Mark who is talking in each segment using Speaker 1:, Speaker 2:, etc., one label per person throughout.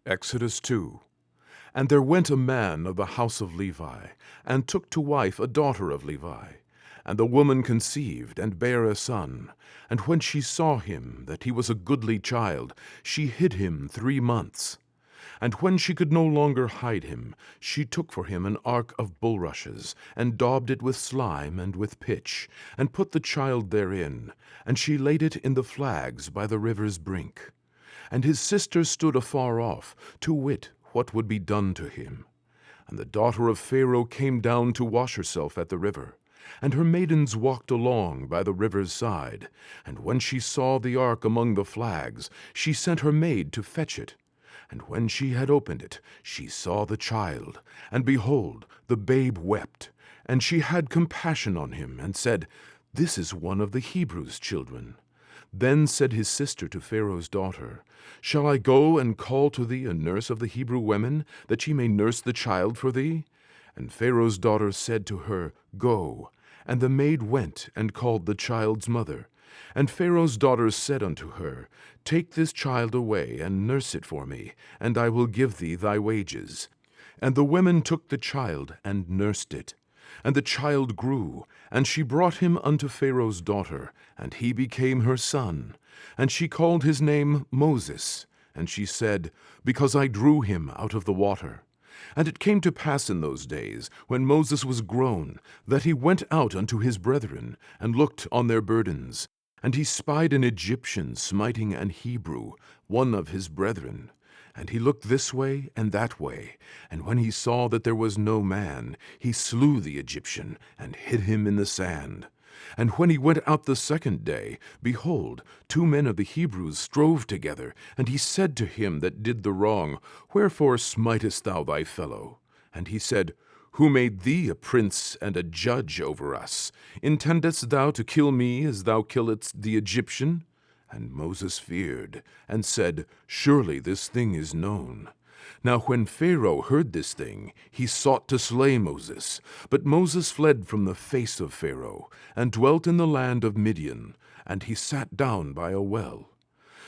Speaker 1: Exodus 2. And there went a man of the house of Levi, and took to wife a daughter of Levi. And the woman conceived, and bare a son. And when she saw him, that he was a goodly child, she hid him 3 months. And when she could no longer hide him, she took for him an ark of bulrushes, and daubed it with slime and with pitch, and put the child therein, and she laid it in the flags by the river's brink. And his sister stood afar off, to wit what would be done to him. And the daughter of Pharaoh came down to wash herself at the river. And her maidens walked along by the river's side. And when she saw the ark among the flags, she sent her maid to fetch it. And when she had opened it, she saw the child, and behold, the babe wept. And she had compassion on him, and said, This is one of the Hebrews' children. Then said his sister to Pharaoh's daughter, Shall I go and call to thee a nurse of the Hebrew women, that she may nurse the child for thee? And Pharaoh's daughter said to her, Go. And the maid went and called the child's mother. And Pharaoh's daughter said unto her, Take this child away, and nurse it for me, and I will give thee thy wages. And the women took the child, and nursed it. And the child grew, and she brought him unto Pharaoh's daughter, and he became her son. And she called his name Moses. And she said, Because I drew him out of the water. And it came to pass in those days, when Moses was grown, that he went out unto his brethren, and looked on their burdens. And he spied an Egyptian smiting an Hebrew, one of his brethren. And he looked this way and that way, and when he saw that there was no man, he slew the Egyptian, and hid him in the sand. And when he went out the second day, behold, 2 men of the Hebrews strove together, and he said to him that did the wrong, Wherefore smitest thou thy fellow? And he said, Who made thee a prince and a judge over us? Intendest thou to kill me as thou killedst the Egyptian? And Moses feared, and said, Surely this thing is known. Now when Pharaoh heard this thing, he sought to slay Moses. But Moses fled from the face of Pharaoh, and dwelt in the land of Midian, and he sat down by a well.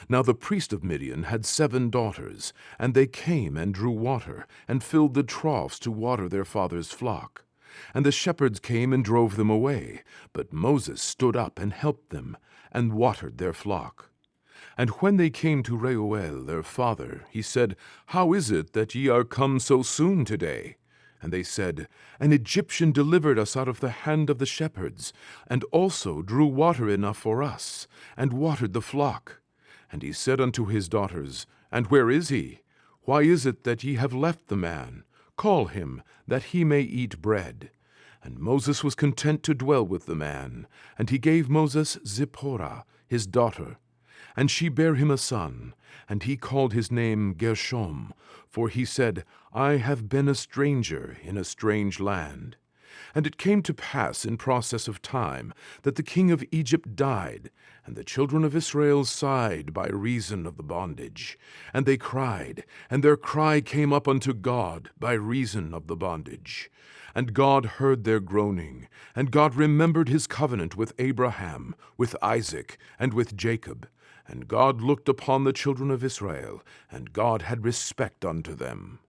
Speaker 1: Now the priest of Midian had 7 daughters, and they came and drew water, and filled the troughs to water their father's flock. And the shepherds came and drove them away, but Moses stood up and helped them, and watered their flock. And when they came to Reuel their father, he said, How is it that ye are come so soon today? And they said, An Egyptian delivered us out of the hand of the shepherds, and also drew water enough for us, and watered the flock. And he said unto his daughters, And where is he? Why is it that ye have left the man? Call him, that he may eat bread. And Moses was content to dwell with the man, and he gave Moses Zipporah, his daughter. And she bare him a son, and he called his name Gershom, for he said, I have been a stranger in a strange land. And it came to pass in process of time that the king of Egypt died, and the children of Israel sighed by reason of the bondage. And they cried, and their cry came up unto God by reason of the bondage. And God heard their groaning, and God remembered his covenant with Abraham, with Isaac, and with Jacob. And God looked upon the children of Israel, and God had respect unto them.